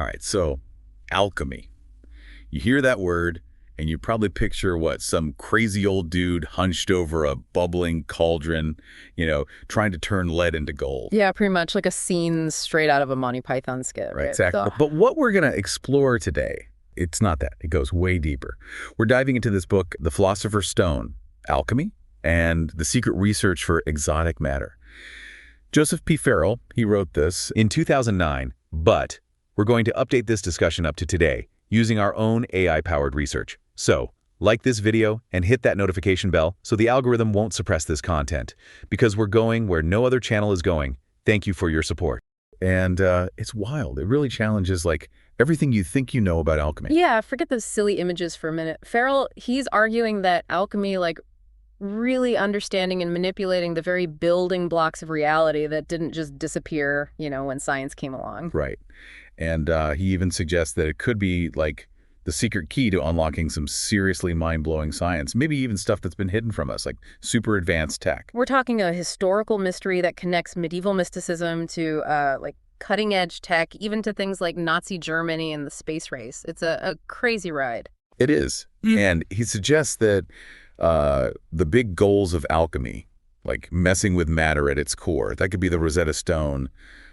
All right, so alchemy. You hear that word, and you probably picture what? Some crazy old dude hunched over a bubbling cauldron, trying to turn lead into gold. Yeah, pretty much like a scene straight out of a Monty Python skit, Right, right? exactly. Ugh. But what we're going to explore today, it's not that. It goes way deeper. We're diving into this book, The Philosopher's Stone, Alchemy, and the Secret Research for Exotic Matter. Joseph P. Farrell, he wrote this in 2009, but we're going to update this discussion up to today using our own AI-powered research. So, like this video and hit that notification bell so the algorithm won't suppress this content, because we're going where no other channel is going. Thank you for your support. And it's wild. It really challenges everything you think you know about alchemy. Yeah, forget those silly images for a minute. Farrell, he's arguing that alchemy, really understanding and manipulating the very building blocks of reality that didn't just disappear, when science came along. Right. And he even suggests that it could be the secret key to unlocking some seriously mind-blowing science, maybe even stuff that's been hidden from us, like super advanced tech. We're talking a historical mystery that connects medieval mysticism to cutting-edge tech, even to things like Nazi Germany and the space race. It's a crazy ride. It is. And he suggests that the big goals of alchemy, like messing with matter at its core, that could be the Rosetta Stone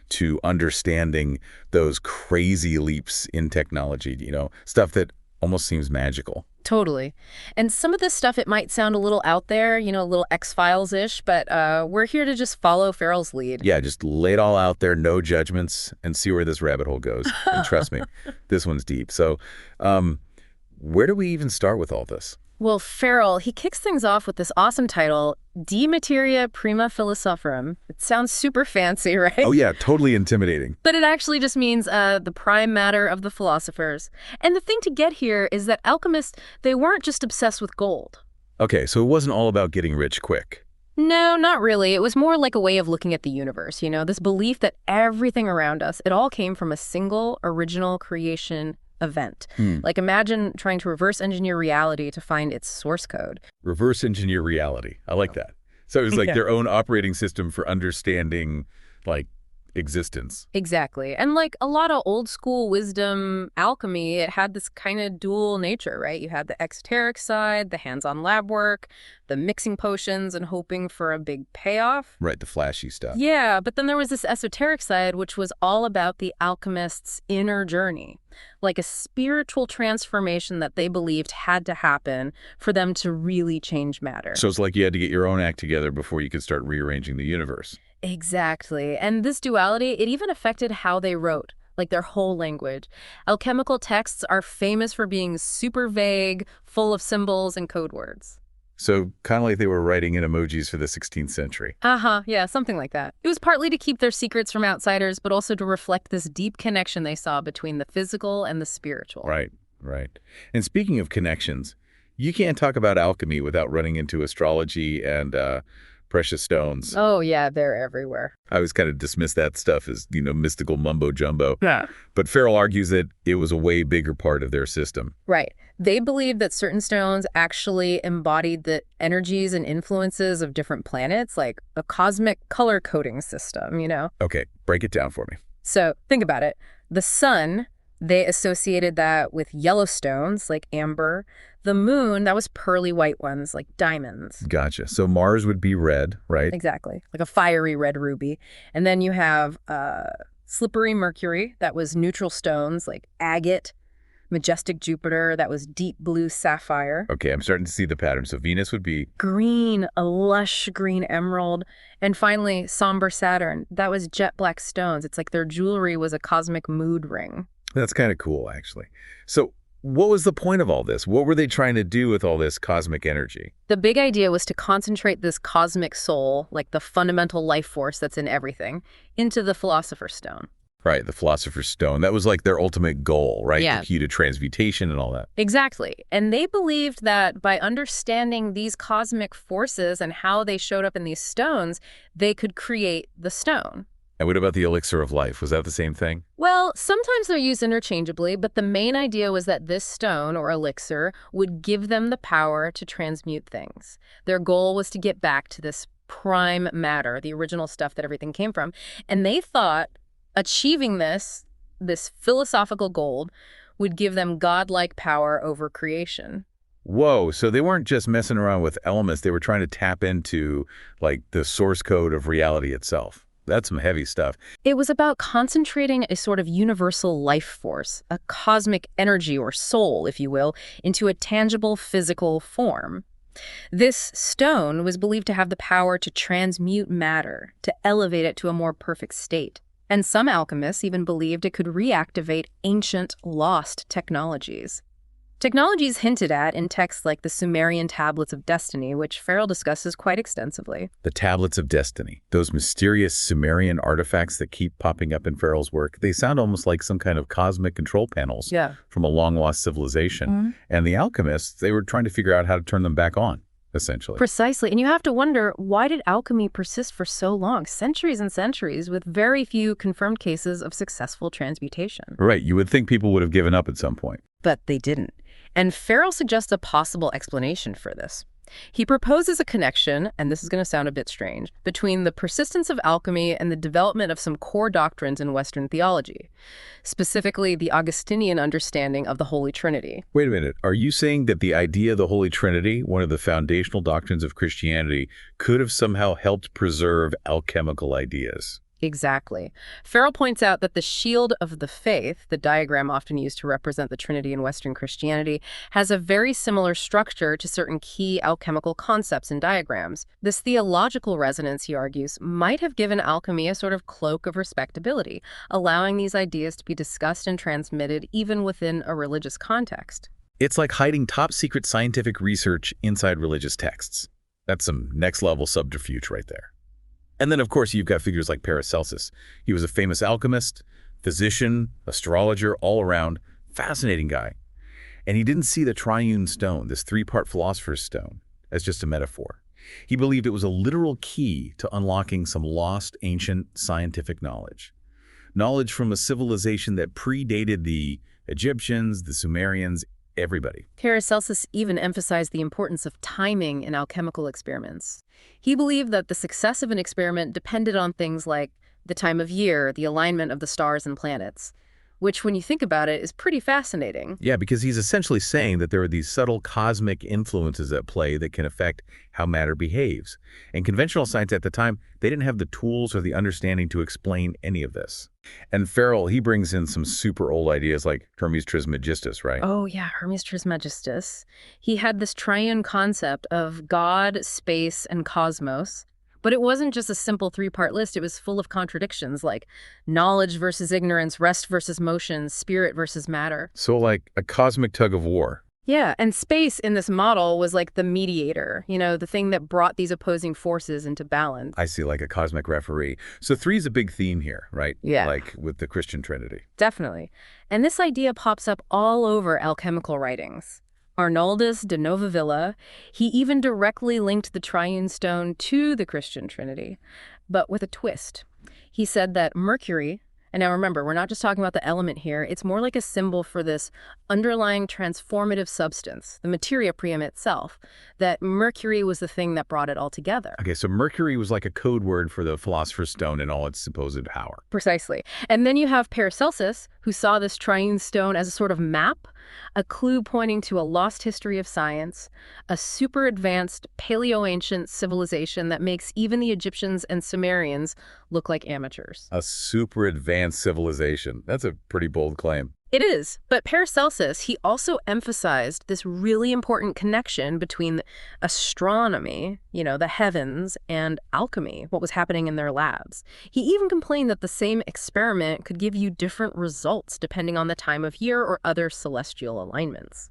to understanding those crazy leaps in technology, stuff that almost seems magical. Totally. And some of this stuff, it might sound a little out there, a little X-Files-ish, but we're here to just follow Farrell's lead. Yeah, just lay it all out there, no judgments, and see where this rabbit hole goes. And trust me, this one's deep. So where do we even start with all this? Well, Farrell, he kicks things off with this awesome title, De Materia Prima Philosophorum. It sounds super fancy, right? Oh yeah, totally intimidating. But it actually just means the prime matter of the philosophers. And the thing to get here is that alchemists, they weren't just obsessed with gold. Okay, so it wasn't all about getting rich quick. No, not really. It was more like a way of looking at the universe, this belief that everything around us, it all came from a single original creation event. Imagine trying to reverse engineer reality to find its source code. Reverse engineer reality. I like that. So it was like their own operating system for understanding existence. Exactly. And a lot of old school wisdom alchemy, it had this kind of dual nature, right? You had the esoteric side, the hands-on lab work, the mixing potions and hoping for a big payoff. Right, the flashy stuff. Yeah, but then there was this esoteric side, which was all about the alchemist's inner journey, like a spiritual transformation that they believed had to happen for them to really change matter. So it's like you had to get your own act together before you could start rearranging the universe. Exactly. And this duality, it even affected how they wrote, their whole language. Alchemical texts are famous for being super vague, full of symbols and code words. So kind of like they were writing in emojis for the 16th century. Yeah, something like that. It was partly to keep their secrets from outsiders, but also to reflect this deep connection they saw between the physical and the spiritual. Right. And speaking of connections, you can't talk about alchemy without running into astrology and precious stones. Oh, yeah, they're everywhere. I always kind of dismiss that stuff as, mystical mumbo-jumbo. Yeah. But Farrell argues that it was a way bigger part of their system. Right. They believed that certain stones actually embodied the energies and influences of different planets, like a cosmic color coding system, Okay, break it down for me. So think about it. The sun, they associated that with yellow stones, like amber. The moon, that was pearly white ones, like diamonds. Gotcha. So Mars would be red, right? Exactly. Like a fiery red ruby. And then you have slippery Mercury, that was neutral stones, like agate. Majestic Jupiter, that was deep blue sapphire. Okay, I'm starting to see the pattern. So Venus would be green, a lush green emerald. And finally, somber Saturn, that was jet black stones. It's like their jewelry was a cosmic mood ring. That's kind of cool, actually. So what was the point of all this? What were they trying to do with all this cosmic energy? The big idea was to concentrate this cosmic soul, like the fundamental life force that's in everything, into the Philosopher's Stone. Right, the Philosopher's Stone. That was like their ultimate goal, right? Yeah. The key to transmutation and all that. Exactly. And they believed that by understanding these cosmic forces and how they showed up in these stones, they could create the stone. And what about the elixir of life? Was that the same thing? Well, sometimes they're used interchangeably, but the main idea was that this stone, or elixir, would give them the power to transmute things. Their goal was to get back to this prime matter, the original stuff that everything came from. And they thought achieving this this philosophical gold would give them godlike power over creation. Whoa, so they weren't just messing around with elements, they were trying to tap into, like, the source code of reality itself. That's some heavy stuff. It was about concentrating a sort of universal life force, a cosmic energy or soul, if you will, into a tangible physical form. This stone was believed to have the power to transmute matter, to elevate it to a more perfect state. And some alchemists even believed it could reactivate ancient, lost technologies. Technologies hinted at in texts like the Sumerian Tablets of Destiny, which Farrell discusses quite extensively. The Tablets of Destiny, those mysterious Sumerian artifacts that keep popping up in Farrell's work, they sound almost like some kind of cosmic control panels from a long-lost civilization. And the alchemists, they were trying to figure out how to turn them back on, essentially. Precisely. And you have to wonder, why did alchemy persist for so long, centuries and centuries, with very few confirmed cases of successful transmutation? Right. You would think people would have given up at some point. But they didn't. And Farrell suggests a possible explanation for this. He proposes a connection, and this is going to sound a bit strange, between the persistence of alchemy and the development of some core doctrines in Western theology, specifically the Augustinian understanding of the Holy Trinity. Wait a minute. Are you saying that the idea of the Holy Trinity, one of the foundational doctrines of Christianity, could have somehow helped preserve alchemical ideas? Exactly. Farrell points out that the shield of the faith, the diagram often used to represent the Trinity in Western Christianity, has a very similar structure to certain key alchemical concepts and diagrams. This theological resonance, he argues, might have given alchemy a sort of cloak of respectability, allowing these ideas to be discussed and transmitted even within a religious context. It's like hiding top-secret scientific research inside religious texts. That's some next-level subterfuge right there. And then, of course, you've got figures like Paracelsus. He was a famous alchemist, physician, astrologer, all around. Fascinating guy. And he didn't see the triune stone, this three-part philosopher's stone, as just a metaphor. He believed it was a literal key to unlocking some lost ancient scientific knowledge. Knowledge from a civilization that predated the Egyptians, the Sumerians, everybody. Paracelsus even emphasized the importance of timing in alchemical experiments. He believed that the success of an experiment depended on things like the time of year, the alignment of the stars and planets, which, when you think about it, is pretty fascinating. Yeah, because he's essentially saying that there are these subtle cosmic influences at play that can affect how matter behaves. And conventional science at the time, they didn't have the tools or the understanding to explain any of this. And Farrell, he brings in some super old ideas like Hermes Trismegistus, right? Oh, yeah, Hermes Trismegistus. He had this triune concept of God, space, and cosmos. But it wasn't just a simple three-part list. It was full of contradictions, like knowledge versus ignorance, rest versus motion, spirit versus matter. So like a cosmic tug of war. Yeah, and space in this model was like the mediator, the thing that brought these opposing forces into balance. I see, like a cosmic referee. So three is a big theme here, right? Yeah. Like with the Christian Trinity. Definitely. And this idea pops up all over alchemical writings. Arnoldus de Novavilla, he even directly linked the triune stone to the Christian Trinity, but with a twist. He said that Mercury, and now remember, we're not just talking about the element here, it's more like a symbol for this underlying transformative substance, the materia prima itself, that Mercury was the thing that brought it all together. Okay, so Mercury was like a code word for the Philosopher's Stone and all its supposed power. Precisely. And then you have Paracelsus, who saw this triune stone as a sort of map, a clue pointing to a lost history of science, a super advanced paleo-ancient civilization that makes even the Egyptians and Sumerians look like amateurs. A super advanced civilization. That's a pretty bold claim. It is, but Paracelsus, he also emphasized this really important connection between astronomy, the heavens, and alchemy, what was happening in their labs. He even complained that the same experiment could give you different results depending on the time of year or other celestial alignments.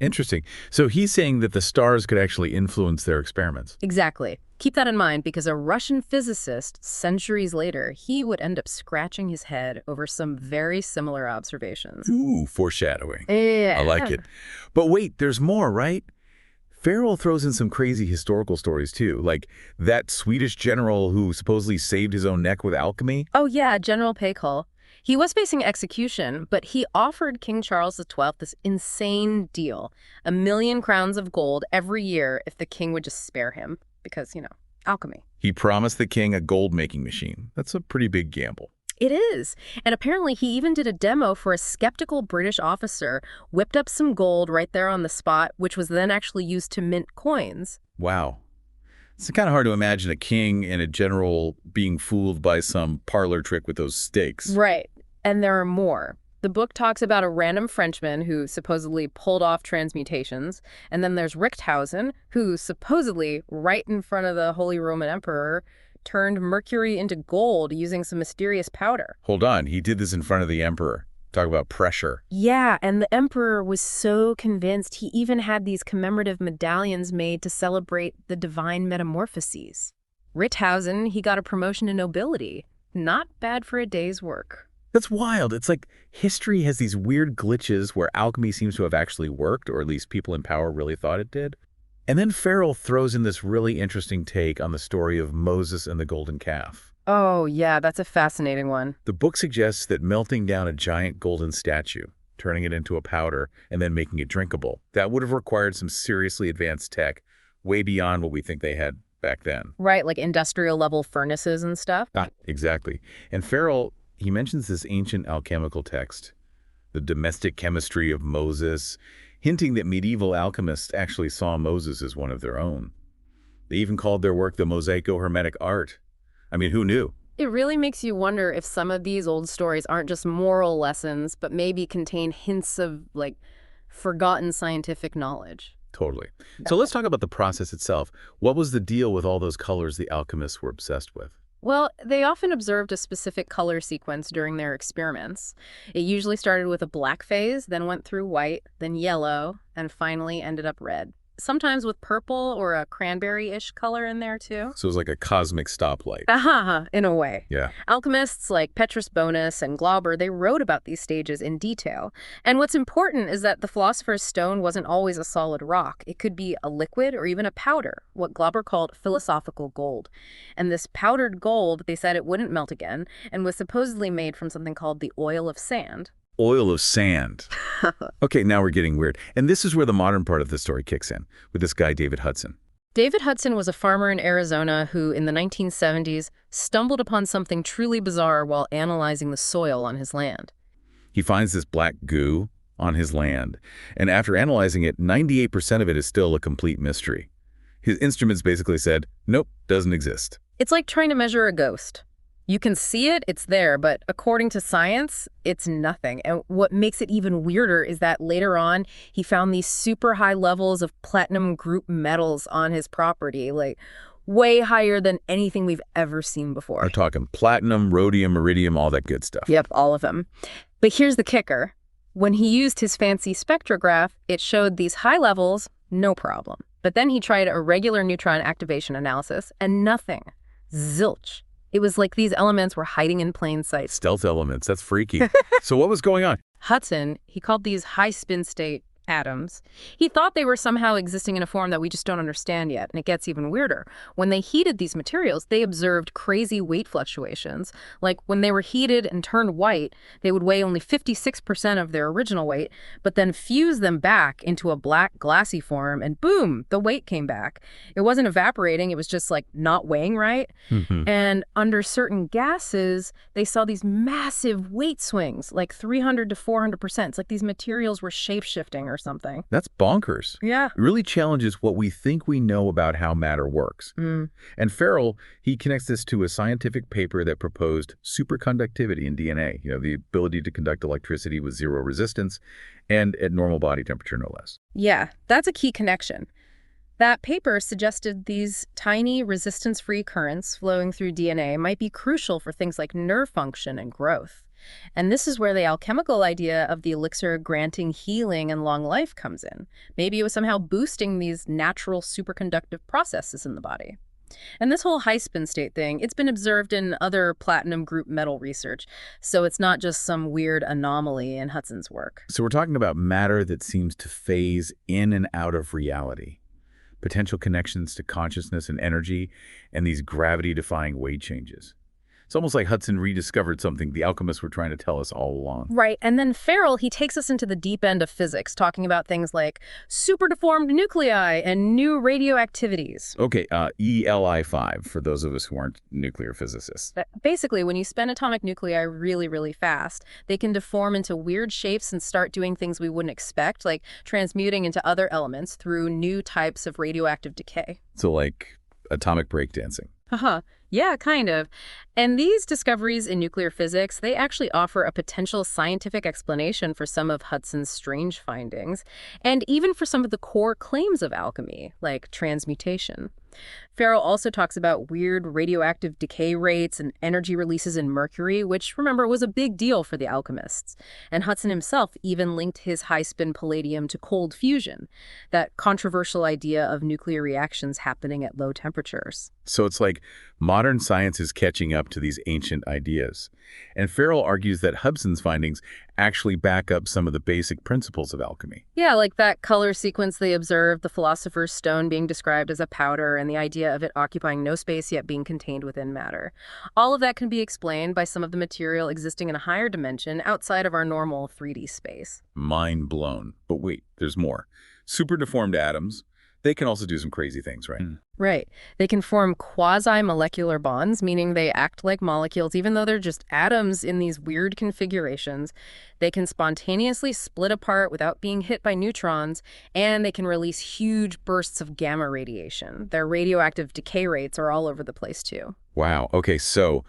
Interesting. So he's saying that the stars could actually influence their experiments. Exactly. Keep that in mind, because a Russian physicist, centuries later, he would end up scratching his head over some very similar observations. Ooh, foreshadowing. Yeah. I like it. But wait, there's more, right? Farrell throws in some crazy historical stories, too, like that Swedish general who supposedly saved his own neck with alchemy. Oh, yeah, General Paykel. He was facing execution, but he offered King Charles XII this insane deal, 1 million crowns of gold every year if the king would just spare him, because, alchemy. He promised the king a gold-making machine. That's a pretty big gamble. It is. And apparently he even did a demo for a skeptical British officer, whipped up some gold right there on the spot, which was then actually used to mint coins. Wow. It's kind of hard to imagine a king and a general being fooled by some parlor trick with those stakes. Right. And there are more. The book talks about a random Frenchman who supposedly pulled off transmutations. And then there's Richthofen, who supposedly, right in front of the Holy Roman Emperor, turned mercury into gold using some mysterious powder. Hold on, he did this in front of the emperor. Talk about pressure. Yeah, and the emperor was so convinced he even had these commemorative medallions made to celebrate the divine metamorphoses. Richthofen, he got a promotion to nobility. Not bad for a day's work. That's wild. It's like history has these weird glitches where alchemy seems to have actually worked, or at least people in power really thought it did. And then Farrell throws in this really interesting take on the story of Moses and the golden calf. Oh, yeah, that's a fascinating one. The book suggests that melting down a giant golden statue, turning it into a powder, and then making it drinkable, that would have required some seriously advanced tech, way beyond what we think they had back then. Right, like industrial level furnaces and stuff? Exactly. And Farrell, he mentions this ancient alchemical text, the domestic chemistry of Moses, hinting that medieval alchemists actually saw Moses as one of their own. They even called their work the Mosaico-Hermetic art. I mean, who knew? It really makes you wonder if some of these old stories aren't just moral lessons, but maybe contain hints of, like, forgotten scientific knowledge. Totally. So let's talk about the process itself. What was the deal with all those colors the alchemists were obsessed with? Well, they often observed a specific color sequence during their experiments. It usually started with a black phase, then went through white, then yellow, and finally ended up red. Sometimes with purple or a cranberry-ish color in there, too. So it was like a cosmic stoplight. In a way. Yeah. Alchemists like Petrus Bonus and Glauber, they wrote about these stages in detail. And what's important is that the philosopher's stone wasn't always a solid rock. It could be a liquid or even a powder, what Glauber called philosophical gold. And this powdered gold, they said it wouldn't melt again, and was supposedly made from something called the oil of sand. Oil of sand. Okay, now we're getting weird. And this is where the modern part of the story kicks in, with this guy, David Hudson. David Hudson was a farmer in Arizona who, in the 1970s, stumbled upon something truly bizarre while analyzing the soil on his land. He finds this black goo on his land, and after analyzing it, 98% of it is still a complete mystery. His instruments basically said, nope, doesn't exist. It's like trying to measure a ghost. You can see it, it's there, but according to science, it's nothing. And what makes it even weirder is that later on, he found these super high levels of platinum group metals on his property, like way higher than anything we've ever seen before. We're talking platinum, rhodium, iridium, all that good stuff. Yep, all of them. But here's the kicker. When he used his fancy spectrograph, it showed these high levels, no problem. But then he tried a regular neutron activation analysis, and nothing. Zilch. It was like these elements were hiding in plain sight. Stealth elements, that's freaky. So what was going on? Hudson, he called these high spin state atoms. He thought they were somehow existing in a form that we just don't understand yet, and it gets even weirder. When they heated these materials, they observed crazy weight fluctuations. Like when they were heated and turned white, they would weigh only 56% of their original weight, but then fuse them back into a black glassy form, and boom, the weight came back. It wasn't evaporating, it was just like not weighing right. And under certain gases, they saw these massive weight swings, like 300 to 400%. It's like these materials were shape-shifting or something. That's bonkers. Yeah. It really challenges what we think we know about how matter works. And Farrell, he connects this to a scientific paper that proposed superconductivity in DNA, the ability to conduct electricity with zero resistance and at normal body temperature, no less. Yeah, that's a key connection. That paper suggested these tiny resistance-free currents flowing through DNA might be crucial for things like nerve function and growth. And this is where the alchemical idea of the elixir granting healing and long life comes in. Maybe it was somehow boosting these natural superconductive processes in the body. And this whole high-spin state thing, it's been observed in other platinum group metal research, so it's not just some weird anomaly in Hudson's work. So we're talking about matter that seems to phase in and out of reality, potential connections to consciousness and energy, and these gravity-defying weight changes. It's almost like Hudson rediscovered something the alchemists were trying to tell us all along. Right, and then Farrell, he takes us into the deep end of physics, talking about things like super deformed nuclei and new radioactivities. Okay, ELI5, for those of us who aren't nuclear physicists. Basically, when you spin atomic nuclei really, really fast, they can deform into weird shapes and start doing things we wouldn't expect, like transmuting into other elements through new types of radioactive decay. So like atomic breakdancing. Uh-huh. Yeah, kind of. And these discoveries in nuclear physics, they actually offer a potential scientific explanation for some of Hudson's strange findings, and even for some of the core claims of alchemy, like transmutation. Farrell also talks about weird radioactive decay rates and energy releases in Mercury, which, remember, was a big deal for the alchemists. And Hudson himself even linked his high-spin palladium to cold fusion, that controversial idea of nuclear reactions happening at low temperatures. So it's like modern science is catching up to these ancient ideas. And Farrell argues that Hudson's findings actually back up some of the basic principles of alchemy. Yeah, like that color sequence they observed, the philosopher's stone being described as a powder, and the idea of it occupying no space yet being contained within matter. All of that can be explained by some of the material existing in a higher dimension outside of our normal 3D space. Mind blown. But wait, there's more. Super deformed atoms, they can also do some crazy things, right? Right. They can form quasi-molecular bonds, meaning they act like molecules, even though they're just atoms in these weird configurations. They can spontaneously split apart without being hit by neutrons, and they can release huge bursts of gamma radiation. Their radioactive decay rates are all over the place, too. Wow. Okay, so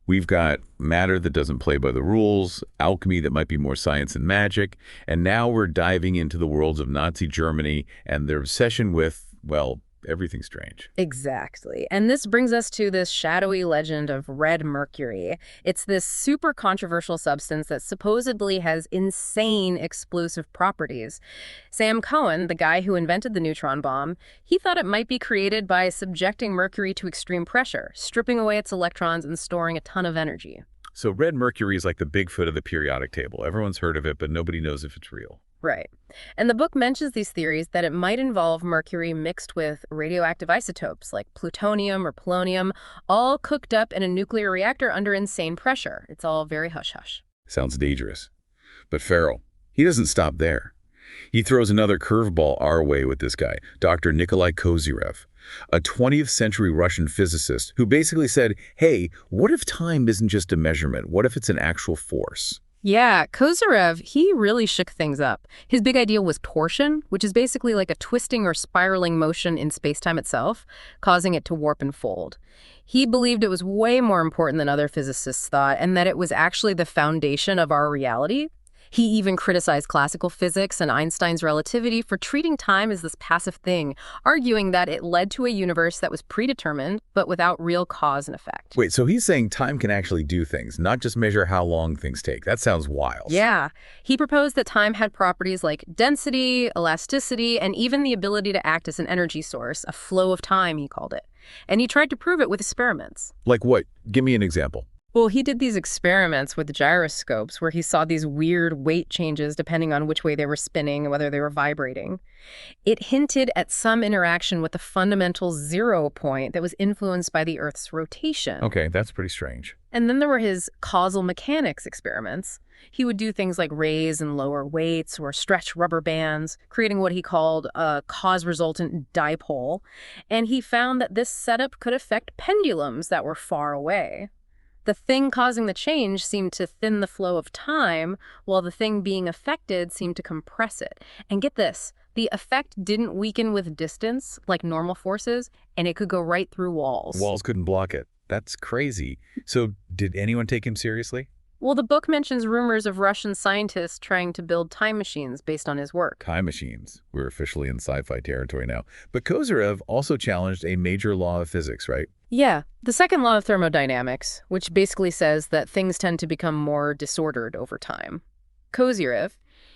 we've got matter that doesn't play by the rules, alchemy that might be more science and magic, and now we're diving into the worlds of Nazi Germany and their obsession with, well, everything strange. Exactly. And this brings us to this shadowy legend of red mercury. It's this super controversial substance that supposedly has insane explosive properties. Sam Cohen, the guy who invented the neutron bomb, he thought it might be created by subjecting mercury to extreme pressure, stripping away its electrons and storing a ton of energy. So red mercury is like the Bigfoot of the periodic table. Everyone's heard of it, but nobody knows if it's real. Right. And the book mentions these theories that it might involve mercury mixed with radioactive isotopes like plutonium or polonium, all cooked up in a nuclear reactor under insane pressure. It's all very hush-hush. Sounds dangerous. But Farrell, he doesn't stop there. He throws another curveball our way with this guy, Dr. Nikolai Kozyrev, a 20th century Russian physicist who basically said, hey, what if time isn't just a measurement? What if it's an actual force? Yeah, Kozyrev, he really shook things up. His big idea was torsion, which is basically like a twisting or spiraling motion in spacetime itself, causing it to warp and fold. He believed it was way more important than other physicists thought, and that it was actually the foundation of our reality. He even criticized classical physics and Einstein's relativity for treating time as this passive thing, arguing that it led to a universe that was predetermined, but without real cause and effect. Wait, so he's saying time can actually do things, not just measure how long things take. That sounds wild. Yeah. He proposed that time had properties like density, elasticity, and even the ability to act as an energy source, a flow of time, he called it. And he tried to prove it with experiments. Like what? Give me an example. Well, he did these experiments with gyroscopes where he saw these weird weight changes depending on which way they were spinning and whether they were vibrating. It hinted at some interaction with the fundamental 0 point that was influenced by the Earth's rotation. Okay, that's pretty strange. And then there were his causal mechanics experiments. He would do things like raise and lower weights or stretch rubber bands, creating what he called a cause-resultant dipole. And he found that this setup could affect pendulums that were far away. The thing causing the change seemed to thin the flow of time, while the thing being affected seemed to compress it. And get this, the effect didn't weaken with distance, like normal forces, and it could go right through walls. Walls couldn't block it. That's crazy. So did anyone take him seriously? Well, the book mentions rumors of Russian scientists trying to build time machines based on his work. Time machines. We're officially in sci-fi territory now. But Kozyrev also challenged a major law of physics, right? Yeah, the second law of thermodynamics, which basically says that things tend to become more disordered over time. Kozyrev,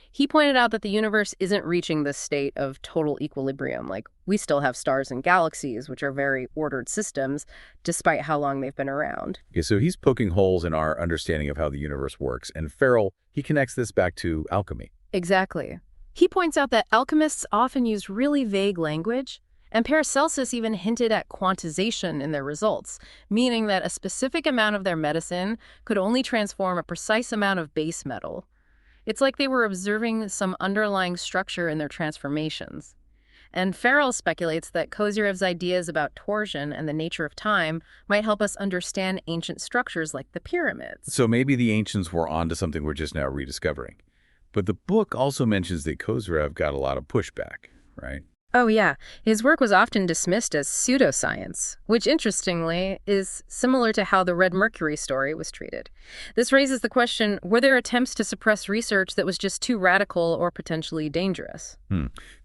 he pointed out that the universe isn't reaching this state of total equilibrium. Like, we still have stars and galaxies, which are very ordered systems, despite how long they've been around. Yeah, so he's poking holes in our understanding of how the universe works. And Farrell, he connects this back to alchemy. Exactly. He points out that alchemists often use really vague language, And Paracelsus even hinted at quantization in their results, meaning that a specific amount of their medicine could only transform a precise amount of base metal. It's like they were observing some underlying structure in their transformations. And Farrell speculates that Kozyrev's ideas about torsion and the nature of time might help us understand ancient structures like the pyramids. So maybe the ancients were onto something we're just now rediscovering. But the book also mentions that Kozyrev got a lot of pushback, right? Oh yeah, his work was often dismissed as pseudoscience, which interestingly is similar to how the Red Mercury story was treated. This raises the question, were there attempts to suppress research that was just too radical or potentially dangerous?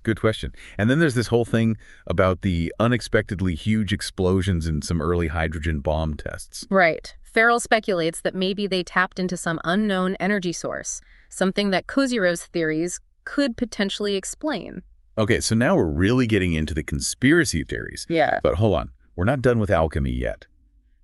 Good question. And then there's this whole thing about the unexpectedly huge explosions in some early hydrogen bomb tests. Right. Farrell speculates that maybe they tapped into some unknown energy source, something that Kozyrev's theories could potentially explain. Okay, so now we're really getting into the conspiracy theories. Yeah. But hold on, we're not done with alchemy yet.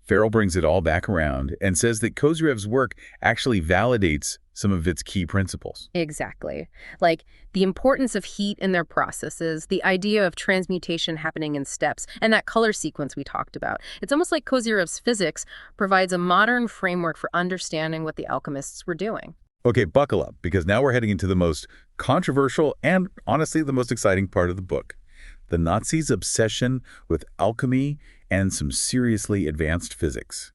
Farrell brings it all back around and says that Kozyrev's work actually validates some of its key principles. Exactly. Like the importance of heat in their processes, the idea of transmutation happening in steps, and that color sequence we talked about. It's almost like Kozyrev's physics provides a modern framework for understanding what the alchemists were doing. Okay, buckle up, because now we're heading into the most controversial and, honestly, the most exciting part of the book. The Nazis' obsession with alchemy and some seriously advanced physics.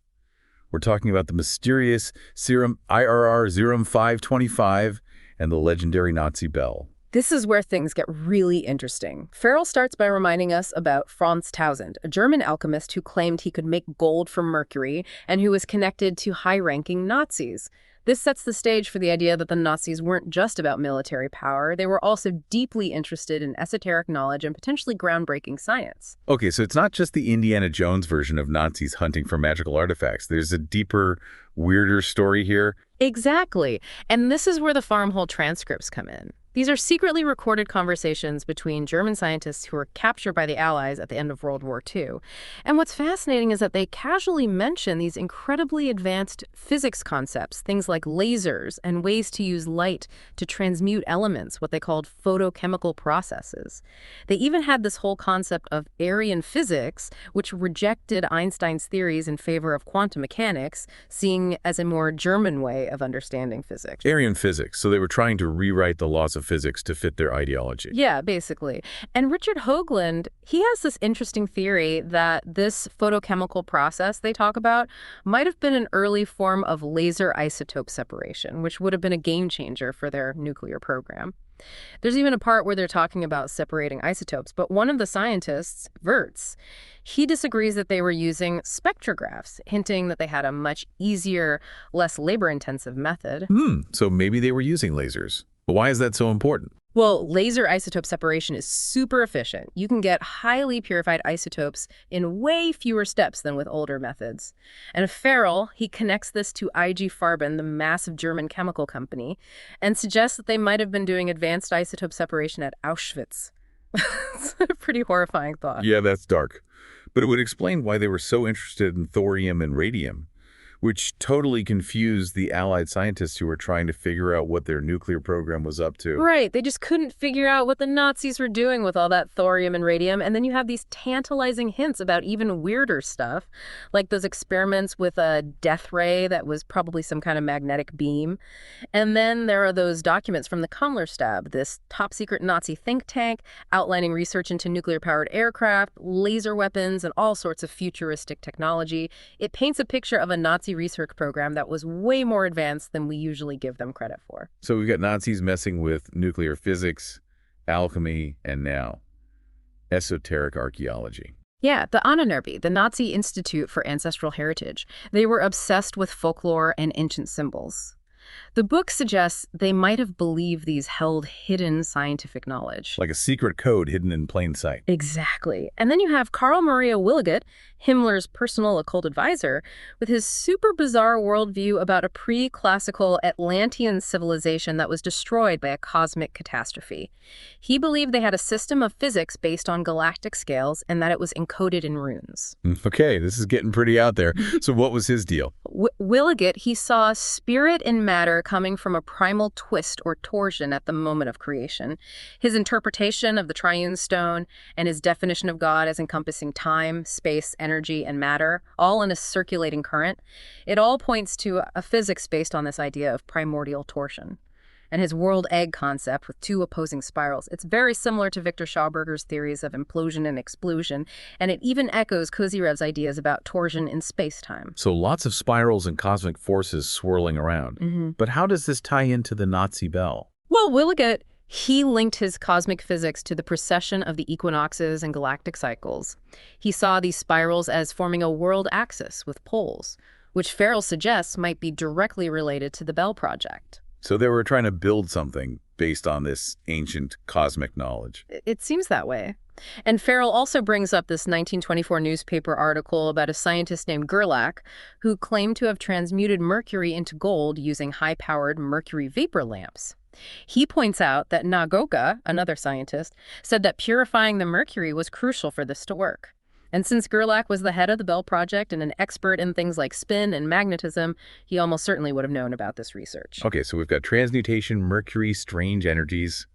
We're talking about the mysterious serum IRR 0525 and the legendary Nazi bell. This is where things get really interesting. Farrell starts by reminding us about Franz Tausend, a German alchemist who claimed he could make gold from Mercury and who was connected to high-ranking Nazis. This sets the stage for the idea that the Nazis weren't just about military power. They were also deeply interested in esoteric knowledge and potentially groundbreaking science. Okay, so it's not just the Indiana Jones version of Nazis hunting for magical artifacts. There's a deeper, weirder story here. Exactly. And this is where the farmhole transcripts come in. These are secretly recorded conversations between German scientists who were captured by the Allies at the end of World War II. And what's fascinating is that they casually mention these incredibly advanced physics concepts, things like lasers and ways to use light to transmute elements, what they called photochemical processes. They even had this whole concept of Aryan physics, which rejected Einstein's theories in favor of quantum mechanics, seeing as a more German way of understanding physics. Aryan physics, so they were trying to rewrite the laws of physics to fit their ideology. Yeah, basically. And Richard Hoagland, he has this interesting theory that this photochemical process they talk about might have been an early form of laser isotope separation, which would have been a game changer for their nuclear program. There's even a part where they're talking about separating isotopes, but one of the scientists, Wirtz, he disagrees that they were using spectrographs, hinting that they had a much easier, less labor-intensive method. So maybe they were using lasers. But why is that so important? Well, laser isotope separation is super efficient. You can get highly purified isotopes in way fewer steps than with older methods. And Farrell, he connects this to IG Farben, the massive German chemical company, and suggests that they might have been doing advanced isotope separation at Auschwitz. It's a pretty horrifying thought. Yeah, that's dark. But it would explain why they were so interested in thorium and radium, which totally confused the Allied scientists who were trying to figure out what their nuclear program was up to. Right. They just couldn't figure out what the Nazis were doing with all that thorium and radium. And then you have these tantalizing hints about even weirder stuff, like those experiments with a death ray that was probably some kind of magnetic beam. And then there are those documents from the Kammlerstab, this top-secret Nazi think tank outlining research into nuclear-powered aircraft, laser weapons, and all sorts of futuristic technology. It paints a picture of a Nazi research program that was way more advanced than we usually give them credit for. So we've got Nazis messing with nuclear physics, alchemy, and now esoteric archaeology. Yeah, the Ahnenerbe, the Nazi Institute for Ancestral Heritage. They were obsessed with folklore and ancient symbols. The book suggests they might have believed these held hidden scientific knowledge. Like a secret code hidden in plain sight. Exactly. And then you have Carl Maria Williget, Himmler's personal occult advisor, with his super bizarre worldview about a pre-classical Atlantean civilization that was destroyed by a cosmic catastrophe. He believed they had a system of physics based on galactic scales and that it was encoded in runes. Okay, this is getting pretty out there. So what was his deal? Williget, he saw spirit in matter coming from a primal twist or torsion at the moment of creation. His interpretation of the triune stone and his definition of God as encompassing time, space, energy, and matter, all in a circulating current, it all points to a physics based on this idea of primordial torsion. And his world egg concept with two opposing spirals. It's very similar to Victor Schauberger's theories of implosion and explosion, and it even echoes Kozyrev's ideas about torsion in space-time. So lots of spirals and cosmic forces swirling around. But how does this tie into the Nazi bell? Well, Williget, he linked his cosmic physics to the precession of the equinoxes and galactic cycles. He saw these spirals as forming a world axis with poles, which Farrell suggests might be directly related to the Bell Project. So they were trying to build something based on this ancient cosmic knowledge. It seems that way. And Farrell also brings up this 1924 newspaper article about a scientist named Gerlach who claimed to have transmuted mercury into gold using high-powered mercury vapor lamps. He points out that Nagoka, another scientist, said that purifying the mercury was crucial for this to work. And since Gerlach was the head of the Bell Project and an expert in things like spin and magnetism, he almost certainly would have known about this research. Okay, so we've got transmutation, mercury, strange energies.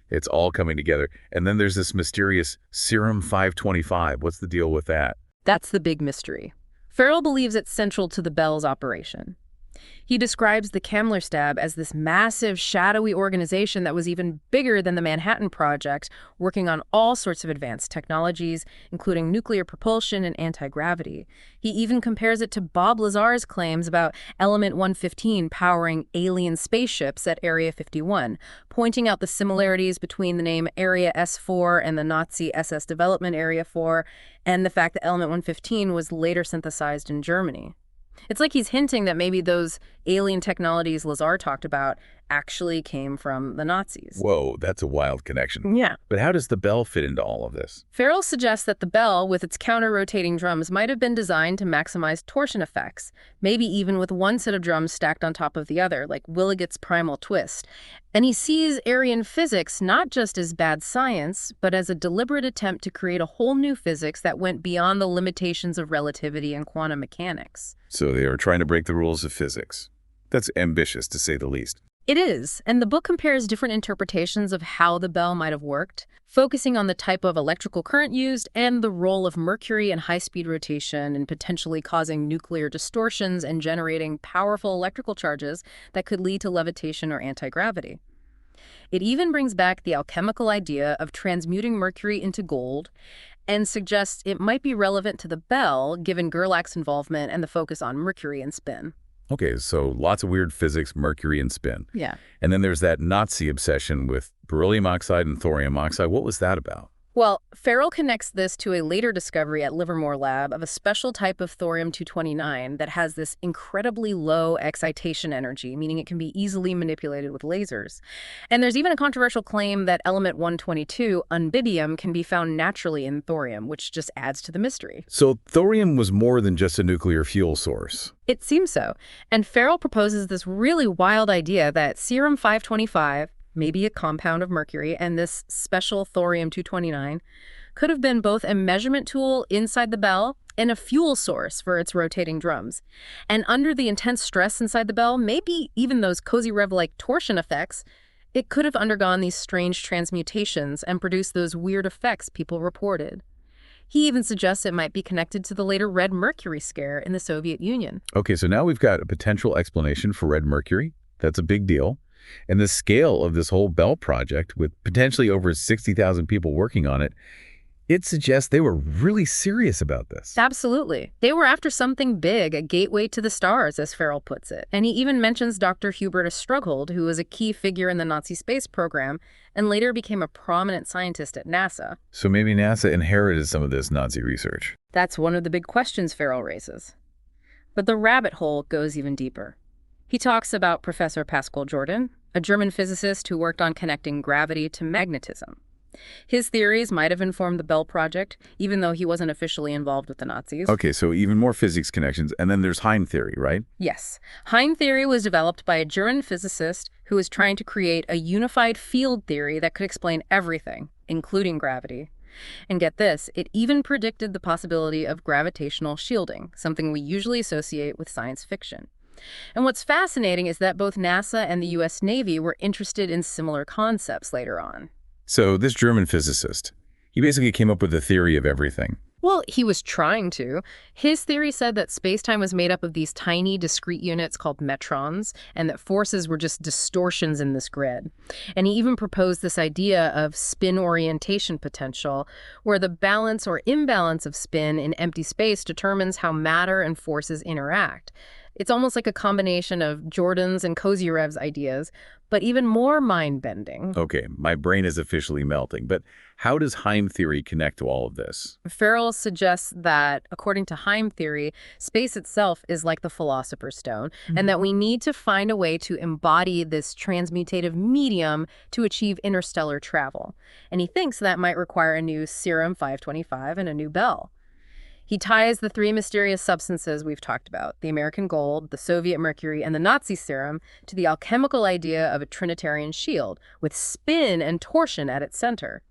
It's all coming together. And then there's this mysterious serum 525. What's the deal with that? That's the big mystery. Farrell believes it's central to the Bell's operation. He describes the Kamlerstab as this massive, shadowy organization that was even bigger than the Manhattan Project, working on all sorts of advanced technologies, including nuclear propulsion and anti-gravity. He even compares it to Bob Lazar's claims about Element 115 powering alien spaceships at Area 51, pointing out the similarities between the name Area S4 and the Nazi SS Development Area 4, and the fact that Element 115 was later synthesized in Germany. It's like he's hinting that maybe those alien technologies Lazar talked about actually came from the Nazis. Whoa, that's a wild connection. Yeah. But how does the bell fit into all of this? Farrell suggests that the bell, with its counter-rotating drums, might have been designed to maximize torsion effects, maybe even with one set of drums stacked on top of the other, like Williget's primal twist. And he sees Aryan physics not just as bad science, but as a deliberate attempt to create a whole new physics that went beyond the limitations of relativity and quantum mechanics. So they are trying to break the rules of physics. That's ambitious, to say the least. It is, and the book compares different interpretations of how the bell might have worked, focusing on the type of electrical current used and the role of mercury in high-speed rotation and potentially causing nuclear distortions and generating powerful electrical charges that could lead to levitation or anti-gravity. It even brings back the alchemical idea of transmuting mercury into gold and suggests it might be relevant to the bell given Gerlach's involvement and the focus on mercury and spin. Okay, so lots of weird physics, mercury and spin. Yeah. And then there's that Nazi obsession with beryllium oxide and thorium oxide. What was that about? Well, Farrell connects this to a later discovery at Livermore Lab of a special type of thorium-229 that has this incredibly low excitation energy, meaning it can be easily manipulated with lasers. And there's even a controversial claim that element 122, unbibium, can be found naturally in thorium, which just adds to the mystery. So thorium was more than just a nuclear fuel source. It seems so. And Farrell proposes this really wild idea that serum 525, maybe a compound of mercury, and this special thorium-229 could have been both a measurement tool inside the bell and a fuel source for its rotating drums. And under the intense stress inside the bell, maybe even those Kozyrev-like torsion effects, it could have undergone these strange transmutations and produced those weird effects people reported. He even suggests it might be connected to the later red mercury scare in the Soviet Union. Okay, so now we've got a potential explanation for red mercury. That's a big deal. And the scale of this whole Bell project, with potentially over 60,000 people working on it, it suggests they were really serious about this. Absolutely. They were after something big, a gateway to the stars, as Farrell puts it. And he even mentions Dr. Hubertus Strughold, who was a key figure in the Nazi space program and later became a prominent scientist at NASA. So maybe NASA inherited some of this Nazi research. That's one of the big questions Farrell raises. But the rabbit hole goes even deeper. He talks about Professor Pascal Jordan, a German physicist who worked on connecting gravity to magnetism. His theories might have informed the Bell Project, even though he wasn't officially involved with the Nazis. Okay, so even more physics connections. And then there's Hein theory, right? Yes. Hein theory was developed by a German physicist who was trying to create a unified field theory that could explain everything, including gravity. And get this, it even predicted the possibility of gravitational shielding, something we usually associate with science fiction. And what's fascinating is that both NASA and the U.S. Navy were interested in similar concepts later on. So this German physicist, he basically came up with a theory of everything. Well, he was trying to. His theory said that space-time was made up of these tiny, discrete units called metrons, and that forces were just distortions in this grid. And he even proposed this idea of spin orientation potential, where the balance or imbalance of spin in empty space determines how matter and forces interact. It's almost like a combination of Jordan's and Kozyrev's ideas, but even more mind-bending. Okay, my brain is officially melting, but how does Heim theory connect to all of this? Farrell suggests that, according to Heim theory, space itself is like the Philosopher's Stone, and that we need to find a way to embody this transmutative medium to achieve interstellar travel. And he thinks that might require a new Serum 525 and a new bell. He ties the three mysterious substances we've talked about, the American gold, the Soviet mercury, and the Nazi serum, to the alchemical idea of a trinitarian shield, with spin and torsion at its center.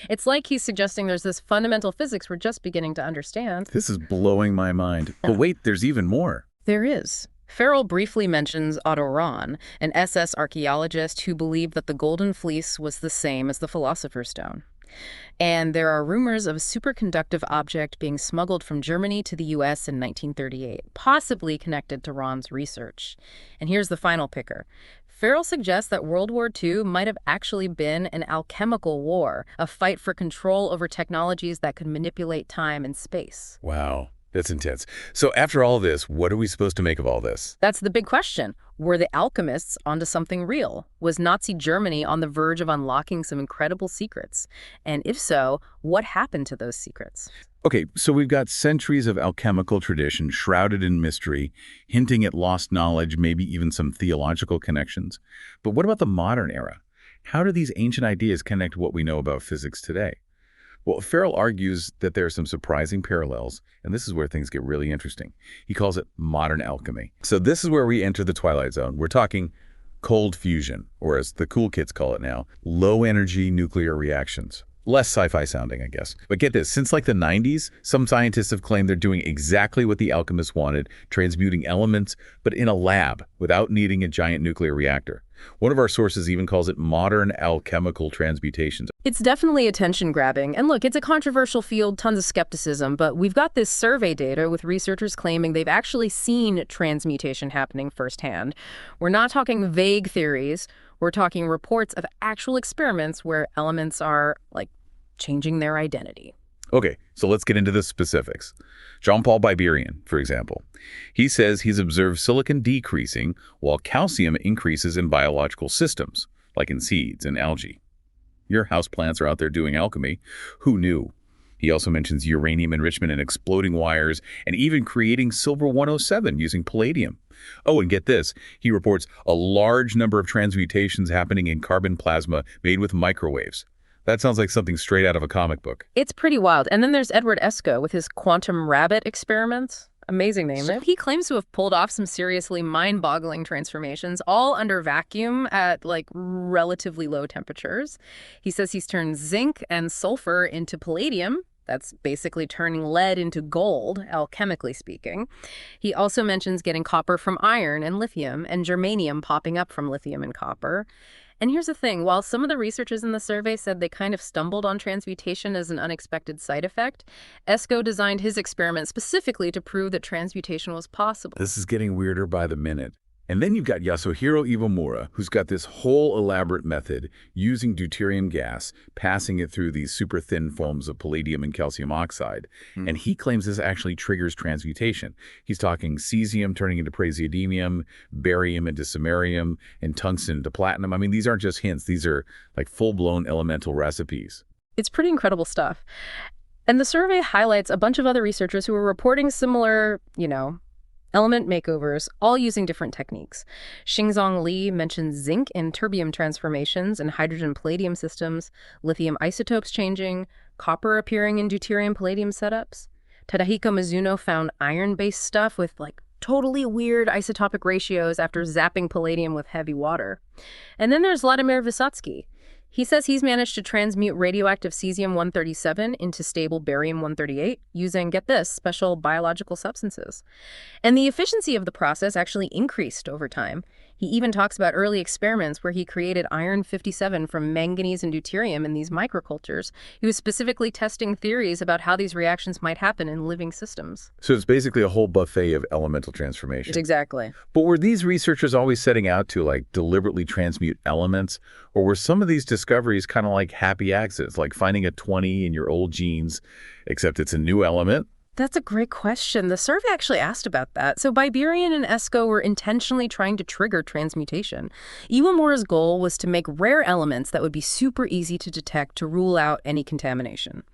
It's like he's suggesting there's this fundamental physics we're just beginning to understand. This is blowing my mind. But wait, there's even more. There is. Farrell briefly mentions Otto Rahn, an SS archaeologist who believed that the Golden Fleece was the same as the Philosopher's Stone. And there are rumors of a superconductive object being smuggled from Germany to the U.S. in 1938, possibly connected to Rahn's research. And here's the final picker. Farrell suggests that World War II might have actually been an alchemical war, a fight for control over technologies that could manipulate time and space. Wow, that's intense. So after all this, what are we supposed to make of all this? That's the big question. Were the alchemists onto something real? Was Nazi Germany on the verge of unlocking some incredible secrets? And if so, what happened to those secrets? Okay, so we've got centuries of alchemical tradition shrouded in mystery, hinting at lost knowledge, maybe even some theological connections. But what about the modern era? How do these ancient ideas connect to what we know about physics today? Well, Farrell argues that there are some surprising parallels, and this is where things get really interesting. He calls it modern alchemy. So this is where we enter the twilight zone. We're talking cold fusion, or as the cool kids call it now, low-energy nuclear reactions. Less sci-fi sounding, I guess. But get this, since like the 90s, some scientists have claimed they're doing exactly what the alchemists wanted, transmuting elements, but in a lab, without needing a giant nuclear reactor. One of our sources even calls it modern alchemical transmutations. It's definitely attention-grabbing. And look, it's a controversial field, tons of skepticism, but we've got this survey data with researchers claiming they've actually seen transmutation happening firsthand. We're not talking vague theories. We're talking reports of actual experiments where elements are, like, changing their identity. Okay, so let's get into the specifics. Jean-Paul Biberian, for example. He says he's observed silicon decreasing while calcium increases in biological systems, like in seeds and algae. Your houseplants are out there doing alchemy. Who knew? He also mentions uranium enrichment in exploding wires and even creating silver 107 using palladium. Oh, and get this. He reports a large number of transmutations happening in carbon plasma made with microwaves. That sounds like something straight out of a comic book. It's pretty wild. And then there's Edward Esco with his quantum rabbit experiments. Amazing name. He claims to have pulled off some seriously mind-boggling transformations, all under vacuum at, like, relatively low temperatures. He says he's turned zinc and sulfur into palladium. That's basically turning lead into gold, alchemically speaking. He also mentions getting copper from iron and lithium, and germanium popping up from lithium and copper. And here's the thing, while some of the researchers in the survey said they kind of stumbled on transmutation as an unexpected side effect, Esco designed his experiment specifically to prove that transmutation was possible. This is getting weirder by the minute. And then you've got Yasuhiro Iwamura, who's got this whole elaborate method using deuterium gas, passing it through these super thin films of palladium and calcium oxide. And he claims this actually triggers transmutation. He's talking cesium turning into praseodymium, barium into samarium, and tungsten into platinum. I mean, these aren't just hints. These are like full-blown elemental recipes. It's pretty incredible stuff. And the survey highlights a bunch of other researchers who are reporting similar, element makeovers, all using different techniques. Xingzong Li mentions zinc and terbium transformations in hydrogen-palladium systems, lithium isotopes changing, copper appearing in deuterium-palladium setups. Tadahiko Mizuno found iron-based stuff with, like, totally weird isotopic ratios after zapping palladium with heavy water. And then there's Vladimir Vysotsky. He says he's managed to transmute radioactive cesium-137 into stable barium-138 using, get this, special biological substances. And the efficiency of the process actually increased over time. He even talks about early experiments where he created iron-57 from manganese and deuterium in these microcultures. He was specifically testing theories about how these reactions might happen in living systems. So it's basically a whole buffet of elemental transformation. Exactly. But were these researchers always setting out to, like, deliberately transmute elements? Or were some of these discoveries kind of like happy accidents, like finding a 20 in your old genes, except it's a new element? That's a great question. The survey actually asked about that. So Biberian and Esco were intentionally trying to trigger transmutation. Iwamora's goal was to make rare elements that would be super easy to detect to rule out any contamination.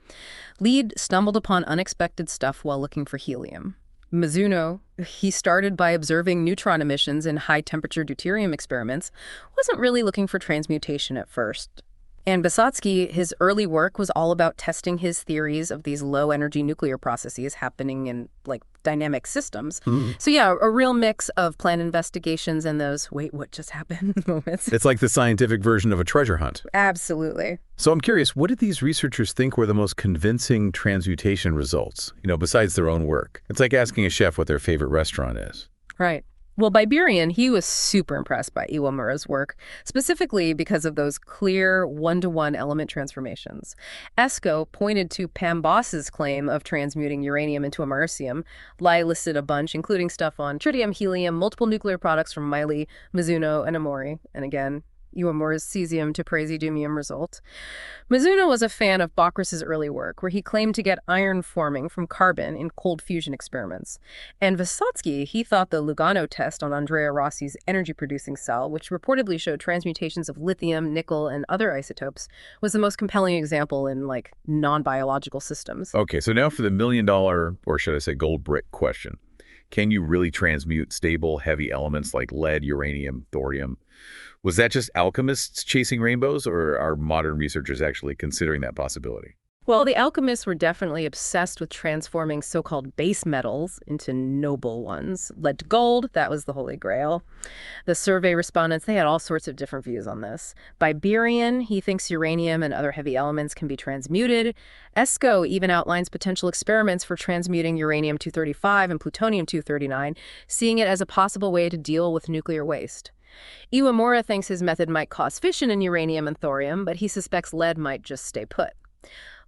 Lead stumbled upon unexpected stuff while looking for helium. Mizuno, he started by observing neutron emissions in high-temperature deuterium experiments, wasn't really looking for transmutation at first. And Vysotsky, his early work was all about testing his theories of these low-energy nuclear processes happening in, like, dynamic systems. So yeah, a real mix of planned investigations and those, wait, what just happened moments. It's like the scientific version of a treasure hunt. Absolutely. So I'm curious, what did these researchers think were the most convincing transmutation results, besides their own work? It's like asking a chef what their favorite restaurant is. Right. Well, Biberian, he was super impressed by Iwamura's work, specifically because of those clear one-to-one element transformations. Esco pointed to Pambos's claim of transmuting uranium into americium. Lai listed a bunch, including stuff on tritium, helium, multiple nuclear products from Miley, Mizuno, and Amori. And again, Iwamura's cesium to praseodymium result. Mizuno was a fan of Bockris's early work, where he claimed to get iron forming from carbon in cold fusion experiments. And Vysotsky, he thought the Lugano test on Andrea Rossi's energy-producing cell, which reportedly showed transmutations of lithium, nickel, and other isotopes, was the most compelling example in, like, non-biological systems. Okay, so now for the million-dollar, or should I say gold brick question. Can you really transmute stable, heavy elements like lead, uranium, thorium? Was that just alchemists chasing rainbows, or are modern researchers actually considering that possibility? Well, the alchemists were definitely obsessed with transforming so-called base metals into noble ones. Lead to gold, that was the holy grail. The survey respondents, they had all sorts of different views on this. Biberian, he thinks uranium and other heavy elements can be transmuted. Esco even outlines potential experiments for transmuting uranium-235 and plutonium-239, seeing it as a possible way to deal with nuclear waste. Iwamura thinks his method might cause fission in uranium and thorium, but he suspects lead might just stay put.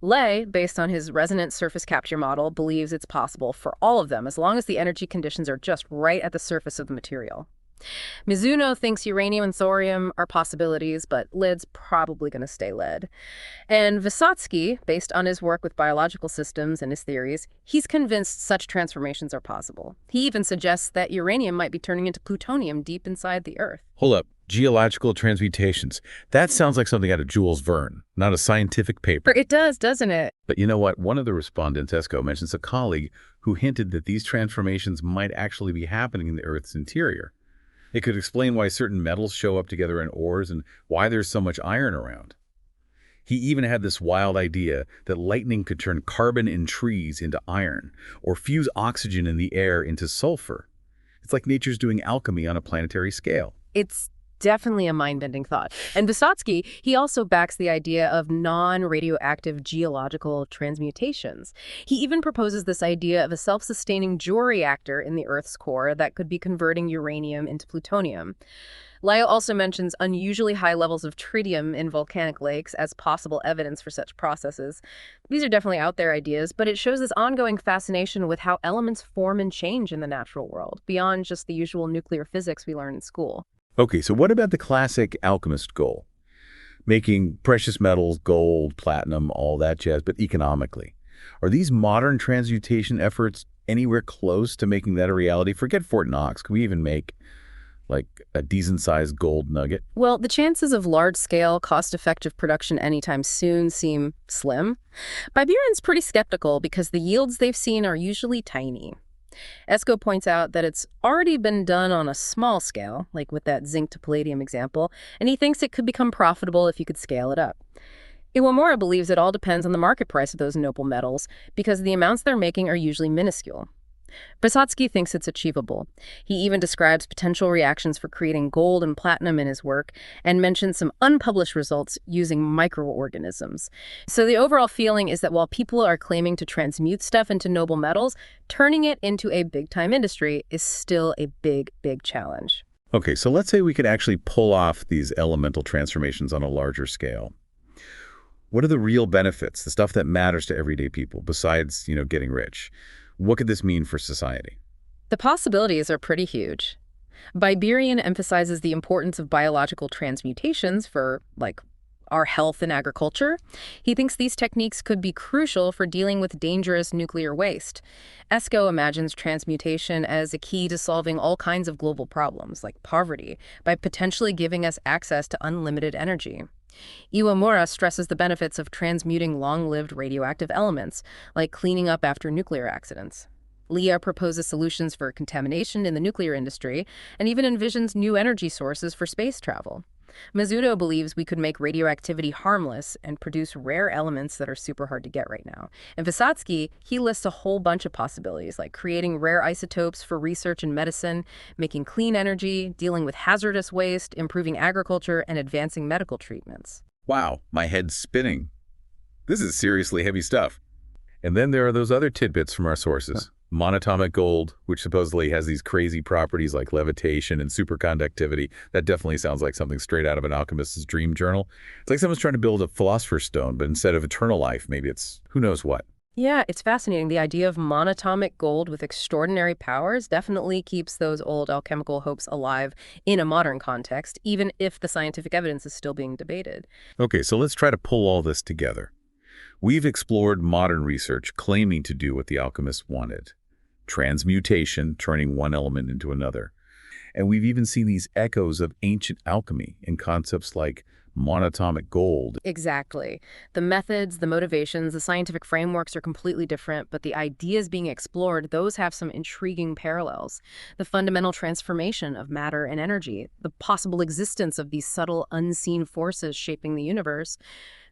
Ley, based on his resonant surface capture model, believes it's possible for all of them as long as the energy conditions are just right at the surface of the material. Mizuno thinks uranium and thorium are possibilities, but lead's probably going to stay lead. And Vysotsky, based on his work with biological systems and his theories, he's convinced such transformations are possible. He even suggests that uranium might be turning into plutonium deep inside the Earth. Hold up. Geological transmutations. That sounds like something out of Jules Verne, not a scientific paper. It does, doesn't it? But you know what? One of the respondents, Esco, mentions a colleague who hinted that these transformations might actually be happening in the Earth's interior. It could explain why certain metals show up together in ores and why there's so much iron around. He even had this wild idea that lightning could turn carbon in trees into iron or fuse oxygen in the air into sulfur. It's like nature's doing alchemy on a planetary scale. It's definitely a mind-bending thought. And Vysotsky, he also backs the idea of non-radioactive geological transmutations. He even proposes this idea of a self-sustaining Joule reactor in the Earth's core that could be converting uranium into plutonium. Lyle also mentions unusually high levels of tritium in volcanic lakes as possible evidence for such processes. These are definitely out there ideas, but it shows this ongoing fascination with how elements form and change in the natural world, beyond just the usual nuclear physics we learn in school. Okay, so what about the classic alchemist goal? Making precious metals, gold, platinum, all that jazz, but economically. Are these modern transmutation efforts anywhere close to making that a reality? Forget Fort Knox. Can we even make, like, a decent-sized gold nugget? Well, the chances of large-scale, cost-effective production anytime soon seem slim. Biberian's pretty skeptical because the yields they've seen are usually tiny. Esco points out that it's already been done on a small scale, like with that zinc to palladium example, and he thinks it could become profitable if you could scale it up. Iwamura believes it all depends on the market price of those noble metals because the amounts they're making are usually minuscule. Vysotsky thinks it's achievable. He even describes potential reactions for creating gold and platinum in his work and mentions some unpublished results using microorganisms. So the overall feeling is that while people are claiming to transmute stuff into noble metals, turning it into a big-time industry is still a big, big challenge. Okay, so let's say we could actually pull off these elemental transformations on a larger scale. What are the real benefits, the stuff that matters to everyday people, besides, getting rich? What could this mean for society? The possibilities are pretty huge. Biberian emphasizes the importance of biological transmutations for, our health and agriculture. He thinks these techniques could be crucial for dealing with dangerous nuclear waste. Esco imagines transmutation as a key to solving all kinds of global problems, like poverty, by potentially giving us access to unlimited energy. Iwamura stresses the benefits of transmuting long-lived radioactive elements, like cleaning up after nuclear accidents. Leah proposes solutions for contamination in the nuclear industry and even envisions new energy sources for space travel. Mizuto believes we could make radioactivity harmless and produce rare elements that are super hard to get right now. And Vysotsky, he lists a whole bunch of possibilities, like creating rare isotopes for research in medicine, making clean energy, dealing with hazardous waste, improving agriculture, and advancing medical treatments. Wow, my head's spinning. This is seriously heavy stuff. And then there are those other tidbits from our sources. Monatomic gold, which supposedly has these crazy properties like levitation and superconductivity. That definitely sounds like something straight out of an alchemist's dream journal. It's like someone's trying to build a philosopher's stone, but instead of eternal life, maybe it's who knows what. Yeah, it's fascinating. The idea of monatomic gold with extraordinary powers definitely keeps those old alchemical hopes alive in a modern context, even if the scientific evidence is still being debated. Okay, so let's try to pull all this together. We've explored modern research claiming to do what the alchemists wanted. Transmutation, turning one element into another. And we've even seen these echoes of ancient alchemy in concepts like monatomic gold. Exactly. The methods, the motivations, the scientific frameworks are completely different, but the ideas being explored, those have some intriguing parallels. The fundamental transformation of matter and energy, the possible existence of these subtle, unseen forces shaping the universe,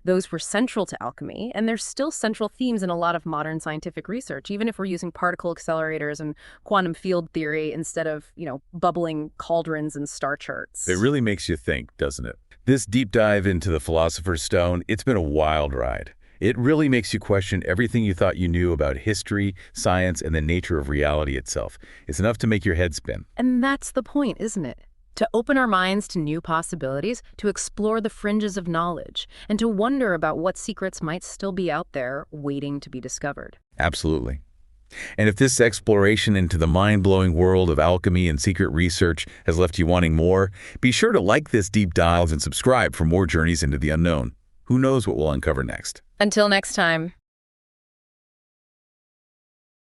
those were central to alchemy, and they're still central themes in a lot of modern scientific research, even if we're using particle accelerators and quantum field theory instead of, bubbling cauldrons and star charts. It really makes you think, doesn't it? This deep dive into the Philosopher's Stone, it's been a wild ride. It really makes you question everything you thought you knew about history, science, and the nature of reality itself. It's enough to make your head spin. And that's the point, isn't it? To open our minds to new possibilities, to explore the fringes of knowledge, and to wonder about what secrets might still be out there waiting to be discovered. Absolutely. And if this exploration into the mind-blowing world of alchemy and secret research has left you wanting more, be sure to like this deep dive and subscribe for more journeys into the unknown. Who knows what we'll uncover next? Until next time.